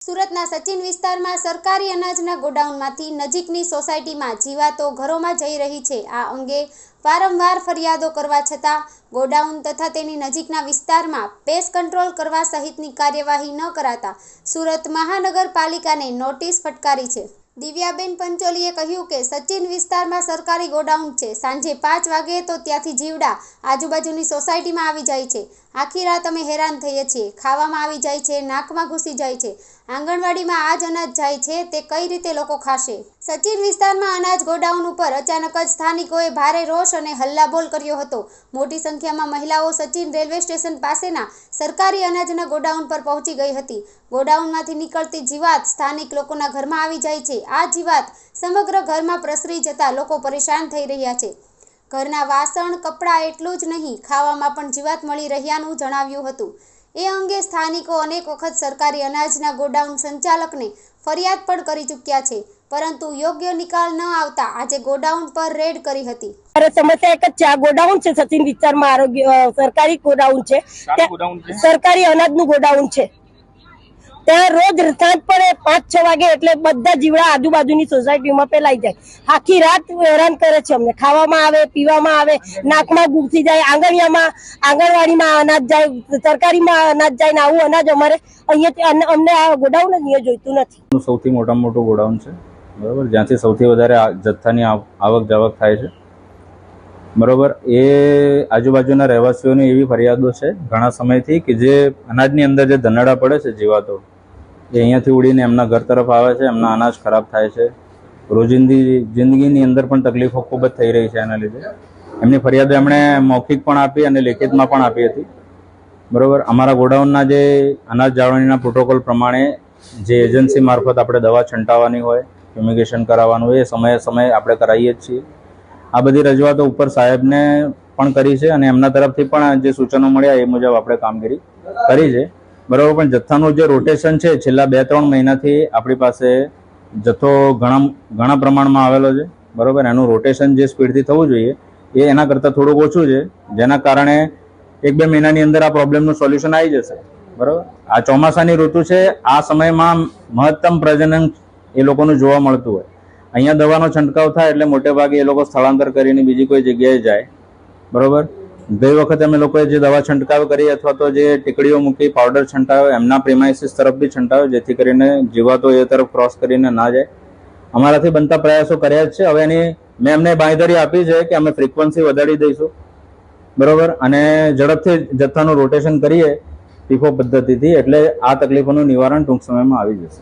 સુરતના સચિન વિસ્તારમાં સરકારી અનાજના ગોડાઉનમાંથી નજીકની સોસાયટીમાં જીવાતો ઘરોમાં જઈ રહી છે। આ અંગે વારંવાર ફરિયાદો કરવા છતાં ગોડાઉન તથા તેની નજીકના વિસ્તારમાં પેસ્ટ કંટ્રોલ કરવા સહિતની કાર્યવાહી ન કરાતા સુરત મહાનગરપાલિકાને નોટિસ ફટકારી છે। દિવ્યાબેન પંચોલીએ કહ્યું કે સચિન વિસ્તારમાં સરકારી ગોડાઉન છે। સાંજે 5 વાગે તો ત્યાંથી જીવડા આજુબાજુની સોસાયટીમાં આવી જાય છે। આખી રાત અમે હેરાન થઈએ છીએ। ખાવામાં આવી જાય છે, નાકમાં ઘૂસી જાય છે। આંગણવાડીમાં આ જ અનાજ જાય છે, તે કઈ રીતે લોકો ખાશે? સચિન વિસ્તારમાં અનાજ ગોડાઉન ઉપર અચાનક જ સ્થાનિકોએ ભારે રોષ અને હલ્લાબોલ કર્યો હતો। મોટી સંખ્યામાં મહિલાઓ સચિન રેલવે સ્ટેશન પાસેના સરકારી અનાજના ગોડાઉન પર પહોંચી ગઈ હતી। ગોડાઉનમાંથી નીકળતી જીવાત સ્થાનિક લોકોના ઘરમાં આવી જાય છે। આ જીવાત સમગ્ર ઘરમાં પ્રસરી જતા લોકો પરેશાન થઈ રહ્યા છે। ઘરના વાસણ, કપડાં એટલું જ નહીં, ખાવામાં પણ જીવાત મળી રહ્યાનું જણાવ્યું હતું। એ અંગે સ્થાનિકો અનેક વખત સરકારી અનાજના ગોડાઉન સંચાલકને ફરિયાદ પણ કરી ચૂક્યા છે, પરંતુ યોગ્ય નિકાલ ન આવતા આજે ગોડાઉન પર રેડ કરી હતી। સમસ્યા એક જ છે, આ ગોડાઉન છે સચિન વિસ્તારમાં આરોગ્ય સરકારી ગોડાઉન છે, સરકારી અનાજનું ગોડાઉન છે। ત્યાં રોજ સાંજ પડે 5-6 વાગે એટલે બધા જીવડા આજુબાજુની સોસાયટીમાં ફેલાઈ જાય। આખી રાત હેરાન કરે છે અમને। ખાવામાં આવે, પીવામાં આવે, નાકમાં ઘૂસી જાય, આંગણવાડીમાં અનાજ જાય, સરકારીમાં અનાજ જાય ને આવું અનાજ અમારે અહીંયા અમને આ ગોડાઉન જ અહીંયા જોઈતું નથી। સૌથી મોટામાં મોટું ગોડાઉન છે, બરોબર, જ્યાંથી સૌથી વધારે જથ્થાની આવક જાવક થાય છે, બરોબર। એ આજુબાજુના રહેવાસીઓની એવી ફરિયાદો છે ઘણા સમયથી કે જે અનાજની અંદર જે ધનડા પડે છે જીવાતો, એ અહીંયાથી ઉડીને એમના ઘર તરફ આવે છે, એમના અનાજ ખરાબ થાય છે। રોજિંદી જિંદગીની અંદર પણ તકલીફો ખૂબ જ થઈ રહી છે એના લીધે। એમની ફરિયાદો એમણે મૌખિક પણ આપી અને લેખિતમાં પણ આપી હતી, બરોબર। અમારા ગોડાઉનના જે અનાજ જાળવણીના પ્રોટોકોલ પ્રમાણે જે એજન્સી મારફત આપણે દવા છંટાવવાની હોય, ફ્યુમિગેશન કરાવવાનું હોય, એ સમયે આપણે કરાવીએ જ છીએ। આ બધી રજૂઆતો ઉપર સાહેબને પણ કરી છે અને એમના તરફથી પણ જે સૂચનો મળ્યા એ મુજબ આપણે કામગીરી કરી છે, બરાબર। પણ જથ્થાનું જે રોટેશન છે છેલ્લા 2-3 મહિનાથી આપણી પાસે જથ્થો ઘણા પ્રમાણમાં આવેલો છે, બરાબર। એનું રોટેશન જે સ્પીડથી થવું જોઈએ એ એના કરતાં થોડુંક ઓછું છે, જેના કારણે 1-2 મહિનાની અંદર આ પ્રોબ્લેમનું સોલ્યુશન આવી જશે, બરાબર। આ ચોમાસાની ઋતુ છે, આ સમયમાં મહત્તમ પ્રજનન એ લોકોનું જોવા મળતું હોય। અહીંયા દવાનો છંટકાવ થાય એટલે મોટે ભાગે એ લોકો સ્થળાંતર કરીને બીજી કોઈ જગ્યાએ જાય, બરાબર। ગઈ વખતે અમે લોકોએ જે દવા છંટકાવ કરી અથવા તો જે ટીકડીઓ મૂકી પાવડર છંટાવ્યો એમના પ્રિમાઇસીસ તરફ બી છંટાવ્યો, જેથી કરીને જીવાતો એ તરફ ક્રોસ કરીને ના જાય। અમારાથી બનતા પ્રયાસો કર્યા જ છે। હવે મેં એમને બાંયધરી આપી છે કે અમે ફ્રીક્વન્સી વધારી દઈશું, બરાબર, અને ઝડપથી જથ્થાનું રોટેશન કરીએ ટીફો પદ્ધતિથી, એટલે આ તકલીફોનું નિવારણ ટૂંક સમયમાં આવી જશે।